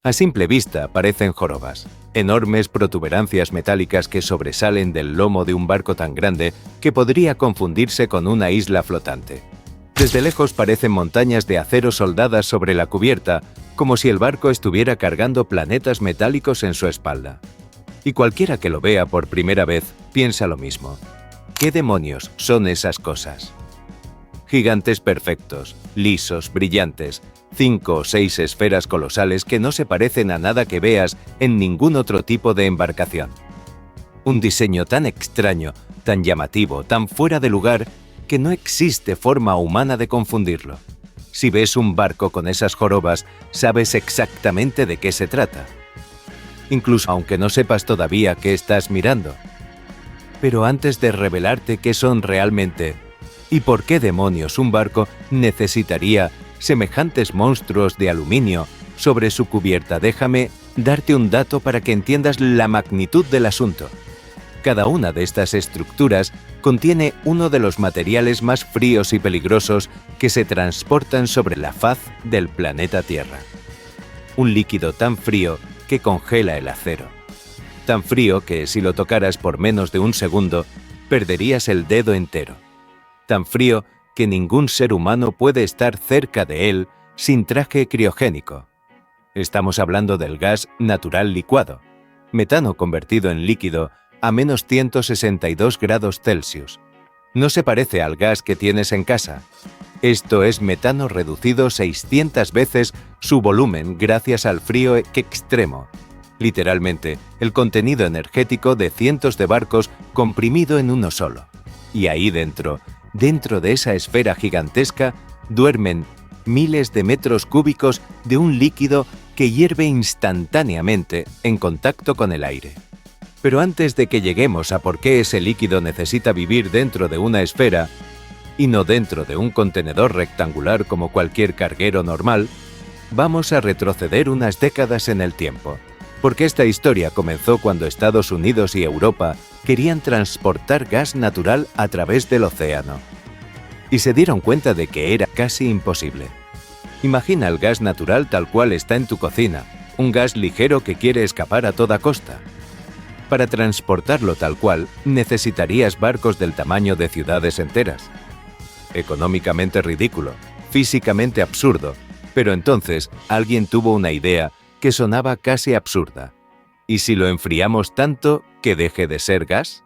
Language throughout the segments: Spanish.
A simple vista parecen jorobas, enormes protuberancias metálicas que sobresalen del lomo de un barco tan grande que podría confundirse con una isla flotante. Desde lejos parecen montañas de acero soldadas sobre la cubierta, como si el barco estuviera cargando planetas metálicos en su espalda. Y cualquiera que lo vea por primera vez piensa lo mismo. ¿Qué demonios son esas cosas? Gigantes perfectos, lisos, brillantes, 5 o 6 esferas colosales que no se parecen a nada que veas en ningún otro tipo de embarcación. Un diseño tan extraño, tan llamativo, tan fuera de lugar, que no existe forma humana de confundirlo. Si ves un barco con esas jorobas, sabes exactamente de qué se trata. Incluso aunque no sepas todavía qué estás mirando. Pero antes de revelarte qué son realmente, y por qué demonios un barco necesitaría semejantes monstruos de aluminio sobre su cubierta, déjame darte un dato para que entiendas la magnitud del asunto. Cada una de estas estructuras contiene uno de los materiales más fríos y peligrosos que se transportan sobre la faz del planeta Tierra. Un líquido tan frío que congela el acero. Tan frío que si lo tocaras por menos de un segundo, perderías el dedo entero. Tan frío que ningún ser humano puede estar cerca de él sin traje criogénico. Estamos hablando del gas natural licuado, metano convertido en líquido a menos 162 grados Celsius. No se parece al gas que tienes en casa. Esto es metano reducido 600 veces su volumen gracias al frío extremo. Literalmente, el contenido energético de cientos de barcos comprimido en uno solo. Y ahí dentro de esa esfera gigantesca, duermen miles de metros cúbicos de un líquido que hierve instantáneamente en contacto con el aire. Pero antes de que lleguemos a por qué ese líquido necesita vivir dentro de una esfera, y no dentro de un contenedor rectangular como cualquier carguero normal, vamos a retroceder unas décadas en el tiempo. Porque esta historia comenzó cuando Estados Unidos y Europa querían transportar gas natural a través del océano. Y se dieron cuenta de que era casi imposible. Imagina el gas natural tal cual está en tu cocina, un gas ligero que quiere escapar a toda costa. Para transportarlo tal cual, necesitarías barcos del tamaño de ciudades enteras. Económicamente ridículo, físicamente absurdo, pero entonces alguien tuvo una idea que sonaba casi absurda. ¿Y si lo enfriamos tanto que deje de ser gas?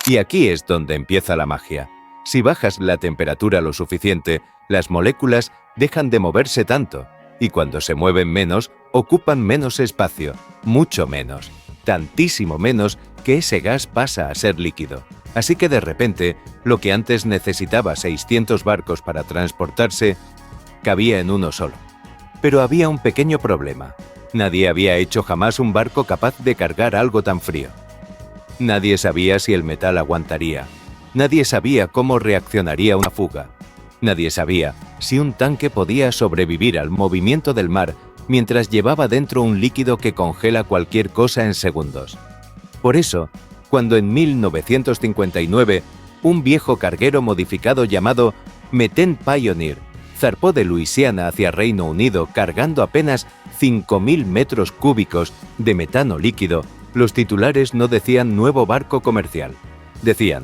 Y aquí es donde empieza la magia. Si bajas la temperatura lo suficiente, las moléculas dejan de moverse tanto, y cuando se mueven menos, ocupan menos espacio, mucho menos, tantísimo menos que ese gas pasa a ser líquido. Así que de repente, lo que antes necesitaba 600 barcos para transportarse, cabía en uno solo. Pero había un pequeño problema. Nadie había hecho jamás un barco capaz de cargar algo tan frío. Nadie sabía si el metal aguantaría. Nadie sabía cómo reaccionaría una fuga. Nadie sabía si un tanque podía sobrevivir al movimiento del mar mientras llevaba dentro un líquido que congela cualquier cosa en segundos. Por eso, cuando en 1959 un viejo carguero modificado llamado Methane Pioneer zarpó de Luisiana hacia Reino Unido cargando apenas 5.000 metros cúbicos de metano líquido, los titulares no decían nuevo barco comercial. Decían,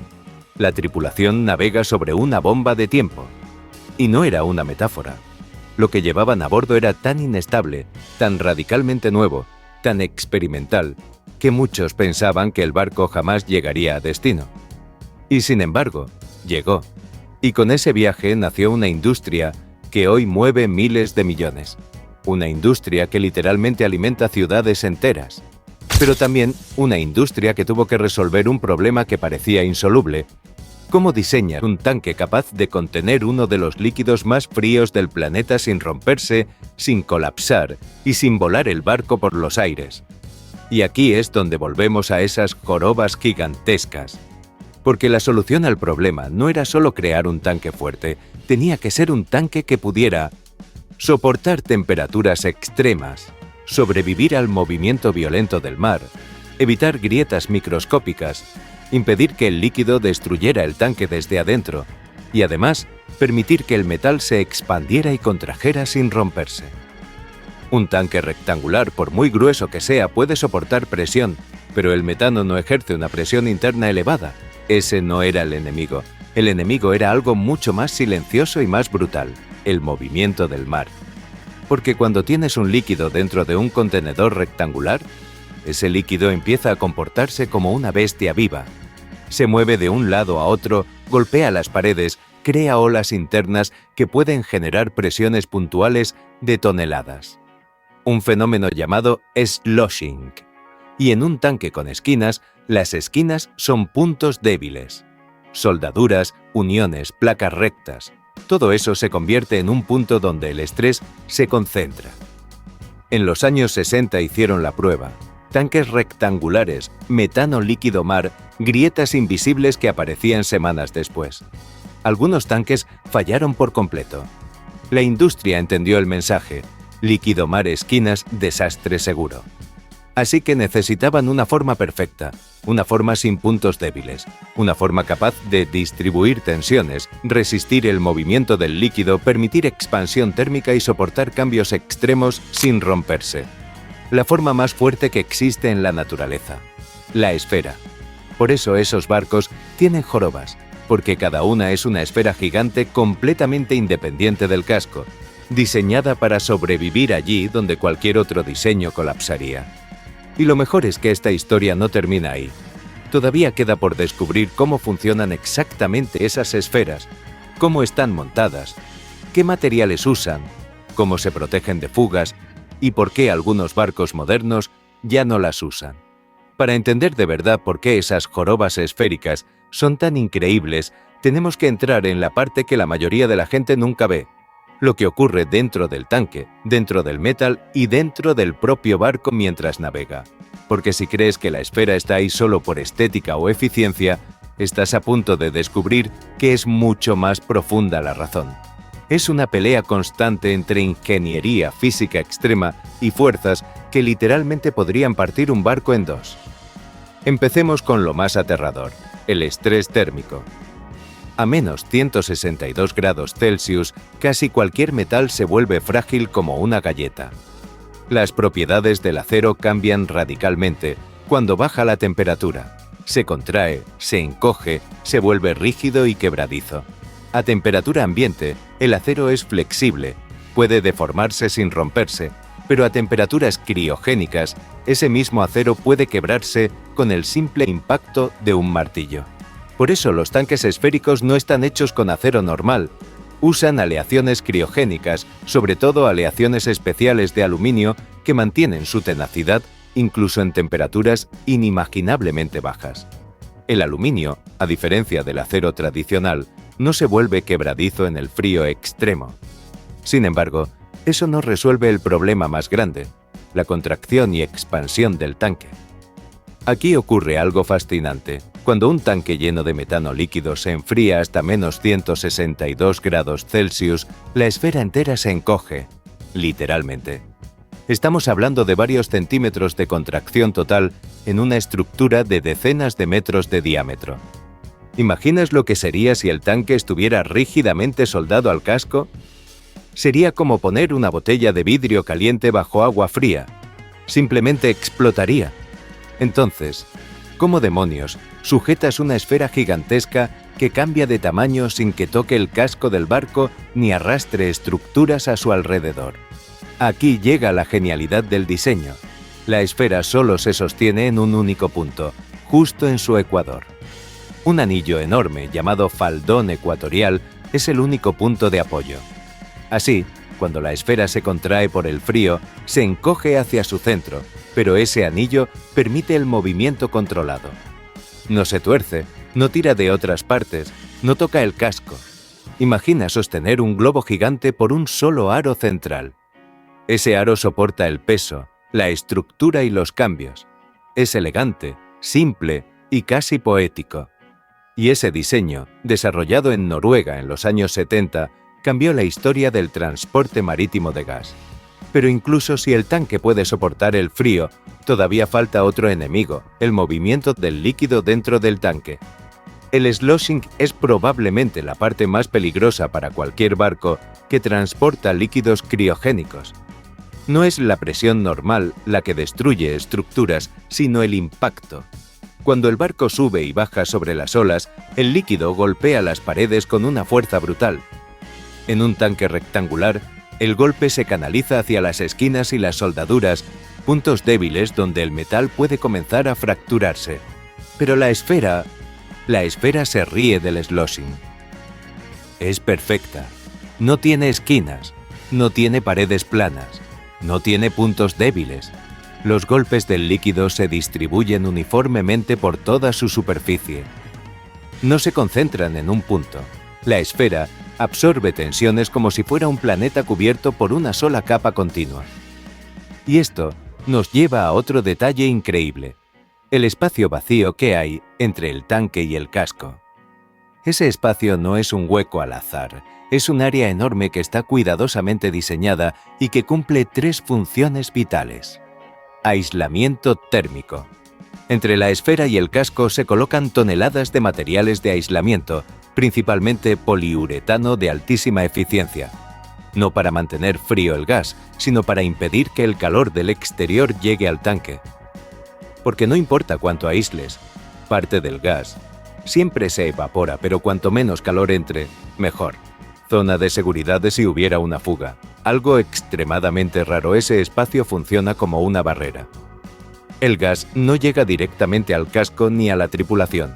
la tripulación navega sobre una bomba de tiempo. Y no era una metáfora. Lo que llevaban a bordo era tan inestable, tan radicalmente nuevo, tan experimental, que muchos pensaban que el barco jamás llegaría a destino. Y sin embargo, llegó. Y con ese viaje nació una industria que hoy mueve miles de millones. Una industria que literalmente alimenta ciudades enteras. Pero también una industria que tuvo que resolver un problema que parecía insoluble. ¿Cómo diseñar un tanque capaz de contener uno de los líquidos más fríos del planeta sin romperse, sin colapsar y sin volar el barco por los aires? Y aquí es donde volvemos a esas jorobas gigantescas. Porque la solución al problema no era solo crear un tanque fuerte, tenía que ser un tanque que pudiera soportar temperaturas extremas, sobrevivir al movimiento violento del mar, evitar grietas microscópicas, impedir que el líquido destruyera el tanque desde adentro y además permitir que el metal se expandiera y contrajera sin romperse. Un tanque rectangular, por muy grueso que sea, puede soportar presión, pero el metano no ejerce una presión interna elevada. Ese no era el enemigo. El enemigo era algo mucho más silencioso y más brutal: el movimiento del mar. Porque cuando tienes un líquido dentro de un contenedor rectangular, ese líquido empieza a comportarse como una bestia viva. Se mueve de un lado a otro, golpea las paredes, crea olas internas que pueden generar presiones puntuales de toneladas. Un fenómeno llamado sloshing. Y en un tanque con esquinas, las esquinas son puntos débiles. Soldaduras, uniones, placas rectas. Todo eso se convierte en un punto donde el estrés se concentra. En los años 60 hicieron la prueba. Tanques rectangulares, metano líquido mar, grietas invisibles que aparecían semanas después. Algunos tanques fallaron por completo. La industria entendió el mensaje: líquido mar esquinas, desastre seguro. Así que necesitaban una forma perfecta, una forma sin puntos débiles, una forma capaz de distribuir tensiones, resistir el movimiento del líquido, permitir expansión térmica y soportar cambios extremos sin romperse. La forma más fuerte que existe en la naturaleza, la esfera. Por eso esos barcos tienen jorobas, porque cada una es una esfera gigante completamente independiente del casco, diseñada para sobrevivir allí donde cualquier otro diseño colapsaría. Y lo mejor es que esta historia no termina ahí. Todavía queda por descubrir cómo funcionan exactamente esas esferas, cómo están montadas, qué materiales usan, cómo se protegen de fugas y por qué algunos barcos modernos ya no las usan. Para entender de verdad por qué esas jorobas esféricas son tan increíbles, tenemos que entrar en la parte que la mayoría de la gente nunca ve: lo que ocurre dentro del tanque, dentro del metal y dentro del propio barco mientras navega. Porque si crees que la esfera está ahí solo por estética o eficiencia, estás a punto de descubrir que es mucho más profunda la razón. Es una pelea constante entre ingeniería física extrema y fuerzas que literalmente podrían partir un barco en dos. Empecemos con lo más aterrador: el estrés térmico. A menos 162 grados Celsius, casi cualquier metal se vuelve frágil como una galleta. Las propiedades del acero cambian radicalmente cuando baja la temperatura. Se contrae, se encoge, se vuelve rígido y quebradizo. A temperatura ambiente, el acero es flexible, puede deformarse sin romperse, pero a temperaturas criogénicas, ese mismo acero puede quebrarse con el simple impacto de un martillo. Por eso los tanques esféricos no están hechos con acero normal. Usan aleaciones criogénicas, sobre todo aleaciones especiales de aluminio que mantienen su tenacidad incluso en temperaturas inimaginablemente bajas. El aluminio, a diferencia del acero tradicional, no se vuelve quebradizo en el frío extremo. Sin embargo, eso no resuelve el problema más grande: la contracción y expansión del tanque. Aquí ocurre algo fascinante. Cuando un tanque lleno de metano líquido se enfría hasta menos 162 grados Celsius, la esfera entera se encoge, literalmente. Estamos hablando de varios centímetros de contracción total en una estructura de decenas de metros de diámetro. ¿Imaginas lo que sería si el tanque estuviera rígidamente soldado al casco? Sería como poner una botella de vidrio caliente bajo agua fría. Simplemente explotaría. Entonces, ¿cómo demonios sujetas una esfera gigantesca que cambia de tamaño sin que toque el casco del barco ni arrastre estructuras a su alrededor? Aquí llega la genialidad del diseño. La esfera solo se sostiene en un único punto, justo en su ecuador. Un anillo enorme llamado faldón ecuatorial es el único punto de apoyo. Así, cuando la esfera se contrae por el frío, se encoge hacia su centro, pero ese anillo permite el movimiento controlado. No se tuerce, no tira de otras partes, no toca el casco. Imagina sostener un globo gigante por un solo aro central. Ese aro soporta el peso, la estructura y los cambios. Es elegante, simple y casi poético. Y ese diseño, desarrollado en Noruega en los años 70, cambió la historia del transporte marítimo de gas. Pero incluso si el tanque puede soportar el frío, todavía falta otro enemigo: el movimiento del líquido dentro del tanque. El sloshing es probablemente la parte más peligrosa para cualquier barco que transporta líquidos criogénicos. No es la presión normal la que destruye estructuras, sino el impacto. Cuando el barco sube y baja sobre las olas, el líquido golpea las paredes con una fuerza brutal. En un tanque rectangular, el golpe se canaliza hacia las esquinas y las soldaduras, puntos débiles donde el metal puede comenzar a fracturarse. Pero la esfera se ríe del sloshing. Es perfecta. No tiene esquinas, no tiene paredes planas, no tiene puntos débiles. Los golpes del líquido se distribuyen uniformemente por toda su superficie. No se concentran en un punto. La esfera absorbe tensiones como si fuera un planeta cubierto por una sola capa continua. Y esto nos lleva a otro detalle increíble: el espacio vacío que hay entre el tanque y el casco. Ese espacio no es un hueco al azar, es un área enorme que está cuidadosamente diseñada y que cumple 3 funciones vitales. Aislamiento térmico. Entre la esfera y el casco se colocan toneladas de materiales de aislamiento, principalmente poliuretano de altísima eficiencia. No para mantener frío el gas, sino para impedir que el calor del exterior llegue al tanque. Porque no importa cuánto aísles, parte del gas siempre se evapora, pero cuanto menos calor entre, mejor. Zona de seguridad de si hubiera una fuga. Algo extremadamente raro, ese espacio funciona como una barrera. El gas no llega directamente al casco ni a la tripulación.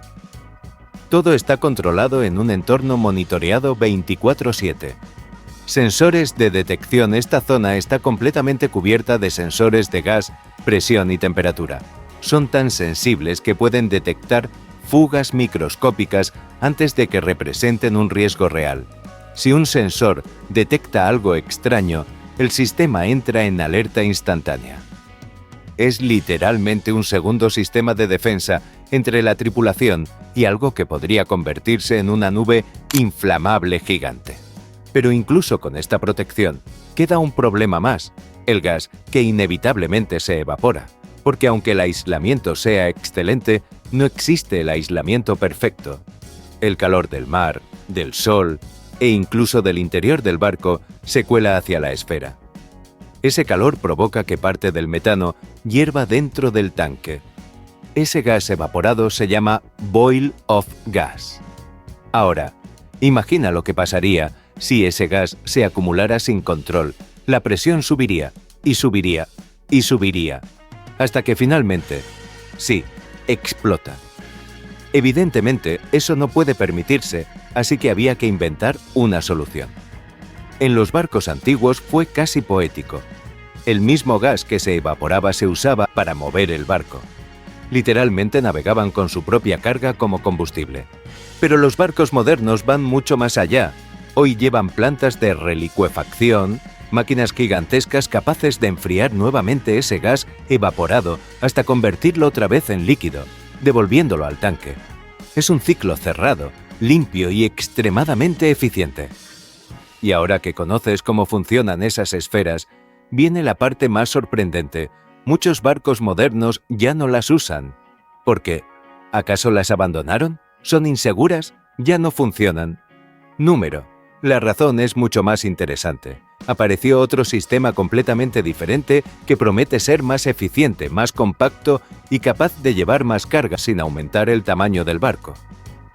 Todo está controlado en un entorno monitoreado 24/7. Sensores de detección. Esta zona está completamente cubierta de sensores de gas, presión y temperatura. Son tan sensibles que pueden detectar fugas microscópicas antes de que representen un riesgo real. Si un sensor detecta algo extraño, el sistema entra en alerta instantánea. Es literalmente un segundo sistema de defensa entre la tripulación y algo que podría convertirse en una nube inflamable gigante. Pero incluso con esta protección, queda un problema más: el gas que inevitablemente se evapora. Porque aunque el aislamiento sea excelente, no existe el aislamiento perfecto. El calor del mar, del sol e incluso del interior del barco se cuela hacia la esfera. Ese calor provoca que parte del metano hierva dentro del tanque. Ese gas evaporado se llama boil-off gas. Ahora, imagina lo que pasaría si ese gas se acumulara sin control. La presión subiría, y subiría, y subiría, hasta que finalmente, sí, explota. Evidentemente, eso no puede permitirse, así que había que inventar una solución. En los barcos antiguos fue casi poético. El mismo gas que se evaporaba se usaba para mover el barco. Literalmente navegaban con su propia carga como combustible. Pero los barcos modernos van mucho más allá. Hoy llevan plantas de relicuefacción, máquinas gigantescas capaces de enfriar nuevamente ese gas evaporado hasta convertirlo otra vez en líquido, devolviéndolo al tanque. Es un ciclo cerrado, limpio y extremadamente eficiente. Y ahora que conoces cómo funcionan esas esferas, viene la parte más sorprendente. Muchos barcos modernos ya no las usan. ¿Por qué? ¿Acaso las abandonaron? ¿Son inseguras? ¿Ya no funcionan? Número. La razón es mucho más interesante. Apareció otro sistema completamente diferente que promete ser más eficiente, más compacto y capaz de llevar más carga sin aumentar el tamaño del barco.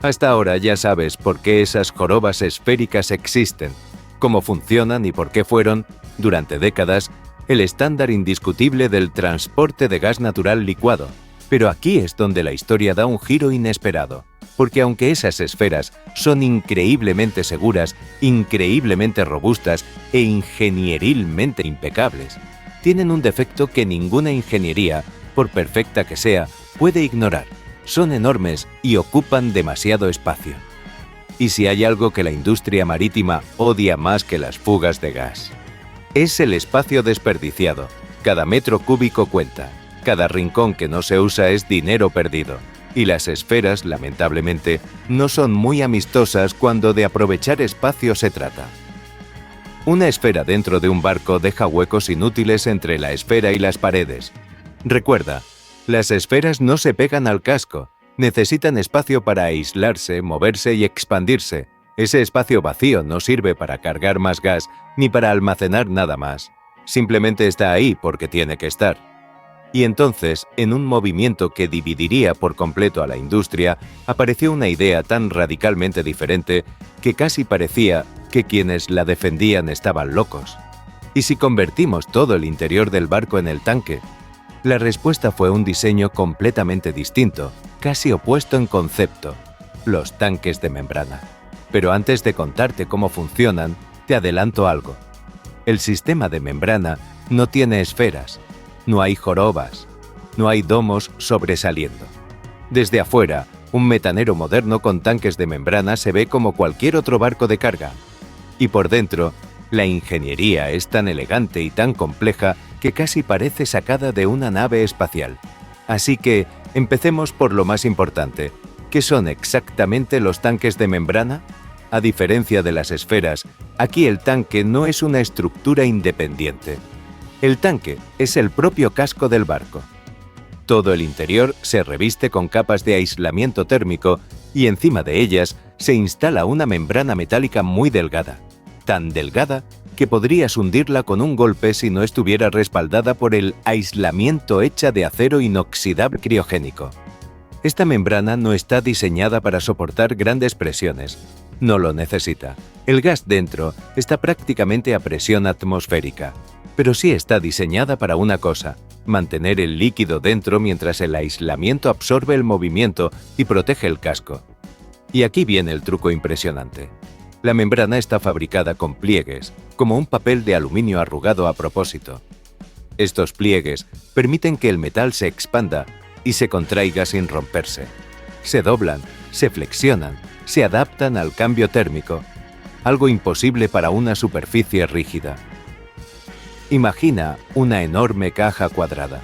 Hasta ahora ya sabes por qué esas jorobas esféricas existen, cómo funcionan y por qué fueron, durante décadas, el estándar indiscutible del transporte de gas natural licuado. Pero aquí es donde la historia da un giro inesperado. Porque aunque esas esferas son increíblemente seguras, increíblemente robustas e ingenierilmente impecables, tienen un defecto que ninguna ingeniería, por perfecta que sea, puede ignorar. Son enormes y ocupan demasiado espacio. Y si hay algo que la industria marítima odia más que las fugas de gas, es el espacio desperdiciado. Cada metro cúbico cuenta. Cada rincón que no se usa es dinero perdido. Y las esferas, lamentablemente, no son muy amistosas cuando de aprovechar espacio se trata. Una esfera dentro de un barco deja huecos inútiles entre la esfera y las paredes. Recuerda, las esferas no se pegan al casco, necesitan espacio para aislarse, moverse y expandirse. Ese espacio vacío no sirve para cargar más gas ni para almacenar nada más. simplemente está ahí porque tiene que estar. Y entonces, en un movimiento que dividiría por completo a la industria, apareció una idea tan radicalmente diferente que casi parecía que quienes la defendían estaban locos. ¿Y si convertimos todo el interior del barco en el tanque? La respuesta fue un diseño completamente distinto, casi opuesto en concepto: los tanques de membrana. Pero antes de contarte cómo funcionan, te adelanto algo. El sistema de membrana no tiene esferas, no hay jorobas, no hay domos sobresaliendo. Desde afuera, un metanero moderno con tanques de membrana se ve como cualquier otro barco de carga. Y por dentro, la ingeniería es tan elegante y tan compleja que casi parece sacada de una nave espacial. Así que, empecemos por lo más importante. ¿Qué son exactamente los tanques de membrana? A diferencia de las esferas, aquí el tanque no es una estructura independiente. El tanque es el propio casco del barco. Todo el interior se reviste con capas de aislamiento térmico y encima de ellas se instala una membrana metálica muy delgada, tan delgada que podrías hundirla con un golpe si no estuviera respaldada por el aislamiento hecha de acero inoxidable criogénico. Esta membrana no está diseñada para soportar grandes presiones. No lo necesita. El gas dentro está prácticamente a presión atmosférica, pero sí está diseñada para una cosa: mantener el líquido dentro mientras el aislamiento absorbe el movimiento y protege el casco. Y aquí viene el truco impresionante. La membrana está fabricada con pliegues, como un papel de aluminio arrugado a propósito. Estos pliegues permiten que el metal se expanda y se contraiga sin romperse. Se doblan, se flexionan, se adaptan al cambio térmico, algo imposible para una superficie rígida. Imagina una enorme caja cuadrada.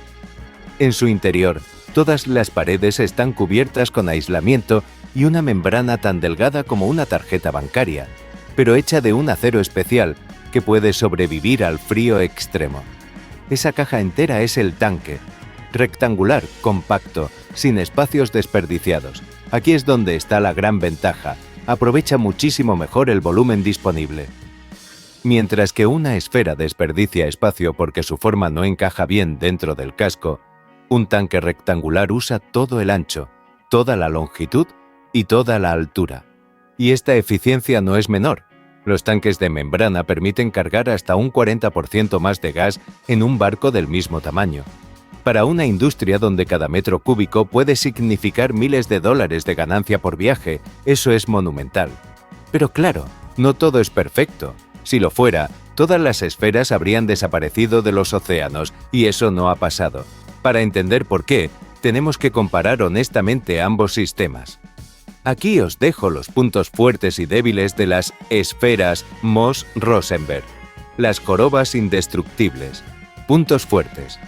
En su interior, todas las paredes están cubiertas con aislamiento y una membrana tan delgada como una tarjeta bancaria, pero hecha de un acero especial que puede sobrevivir al frío extremo. Esa caja entera es el tanque, rectangular, compacto, sin espacios desperdiciados. Aquí es donde está la gran ventaja: aprovecha muchísimo mejor el volumen disponible. Mientras que una esfera desperdicia espacio porque su forma no encaja bien dentro del casco, un tanque rectangular usa todo el ancho, toda la longitud y toda la altura. Y esta eficiencia no es menor. Los tanques de membrana permiten cargar hasta un 40% más de gas en un barco del mismo tamaño. Para una industria donde cada metro cúbico puede significar miles de dólares de ganancia por viaje, eso es monumental. Pero claro, no todo es perfecto. Si lo fuera, todas las esferas habrían desaparecido de los océanos, y eso no ha pasado. Para entender por qué, tenemos que comparar honestamente ambos sistemas. Aquí os dejo los puntos fuertes y débiles de las esferas Moss-Rosenberg, las jorobas indestructibles. Puntos fuertes: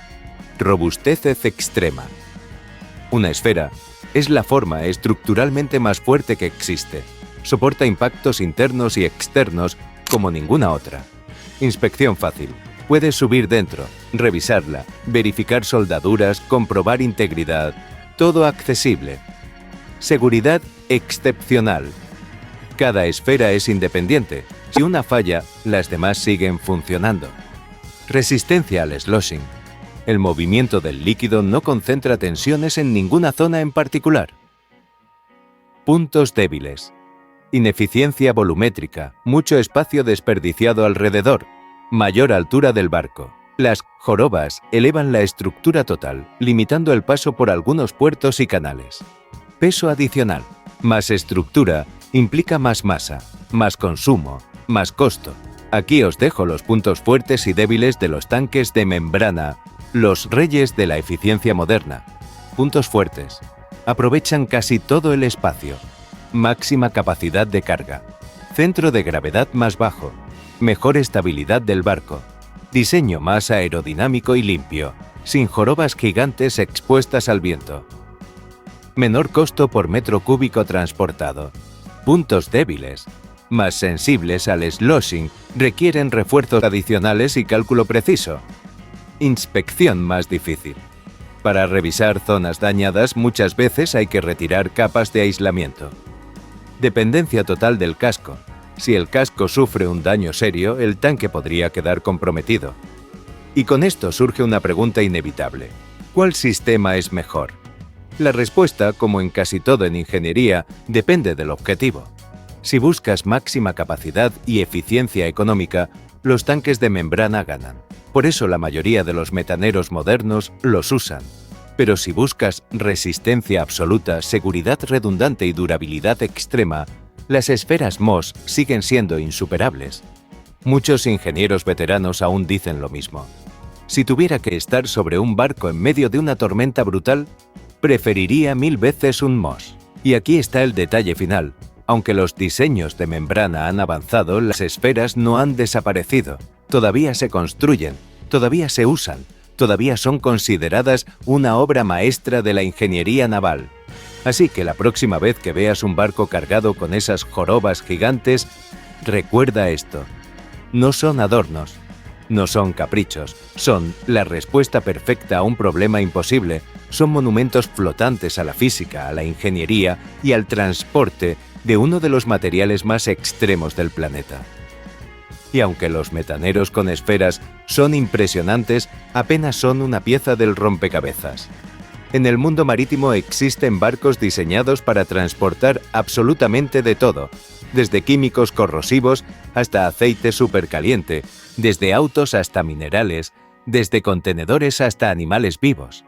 robustez extrema. Una esfera es la forma estructuralmente más fuerte que existe. Soporta impactos internos y externos como ninguna otra. Inspección fácil. Puedes subir dentro, revisarla, verificar soldaduras, comprobar integridad. Todo accesible. Seguridad excepcional. Cada esfera es independiente. Si una falla, las demás siguen funcionando. Resistencia al sloshing. El movimiento del líquido no concentra tensiones en ninguna zona en particular. Puntos débiles: ineficiencia volumétrica, mucho espacio desperdiciado alrededor, mayor altura del barco. Las jorobas elevan la estructura total, limitando el paso por algunos puertos y canales. Peso adicional: más estructura implica más masa, más consumo, más costo. Aquí os dejo los puntos fuertes y débiles de los tanques de membrana, los reyes de la eficiencia moderna. Puntos fuertes: aprovechan casi todo el espacio. Máxima capacidad de carga. Centro de gravedad más bajo. Mejor estabilidad del barco. Diseño más aerodinámico y limpio, sin jorobas gigantes expuestas al viento. Menor costo por metro cúbico transportado. Puntos débiles: más sensibles al sloshing, requieren refuerzos adicionales y cálculo preciso. Inspección más difícil. Para revisar zonas dañadas muchas veces hay que retirar capas de aislamiento. Dependencia total del casco. Si el casco sufre un daño serio, el tanque podría quedar comprometido. Y con esto surge una pregunta inevitable. ¿Cuál sistema es mejor? La respuesta, como en casi todo en ingeniería, depende del objetivo. Si buscas máxima capacidad y eficiencia económica, los tanques de membrana ganan. Por eso la mayoría de los metaneros modernos los usan. Pero si buscas resistencia absoluta, seguridad redundante y durabilidad extrema, las esferas MOS siguen siendo insuperables. Muchos ingenieros veteranos aún dicen lo mismo. Si tuviera que estar sobre un barco en medio de una tormenta brutal, preferiría 1000 veces un MOS. Y aquí está el detalle final. Aunque los diseños de membrana han avanzado, las esferas no han desaparecido. Todavía se construyen, todavía se usan, todavía son consideradas una obra maestra de la ingeniería naval. Así que la próxima vez que veas un barco cargado con esas jorobas gigantes, recuerda esto. No son adornos, no son caprichos, son la respuesta perfecta a un problema imposible, son monumentos flotantes a la física, a la ingeniería y al transporte de uno de los materiales más extremos del planeta. Y aunque los metaneros con esferas son impresionantes, apenas son una pieza del rompecabezas. En el mundo marítimo existen barcos diseñados para transportar absolutamente de todo, desde químicos corrosivos hasta aceite supercaliente, desde autos hasta minerales, desde contenedores hasta animales vivos.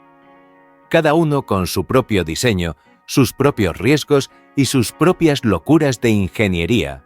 Cada uno con su propio diseño, sus propios riesgos y sus propias locuras de ingeniería.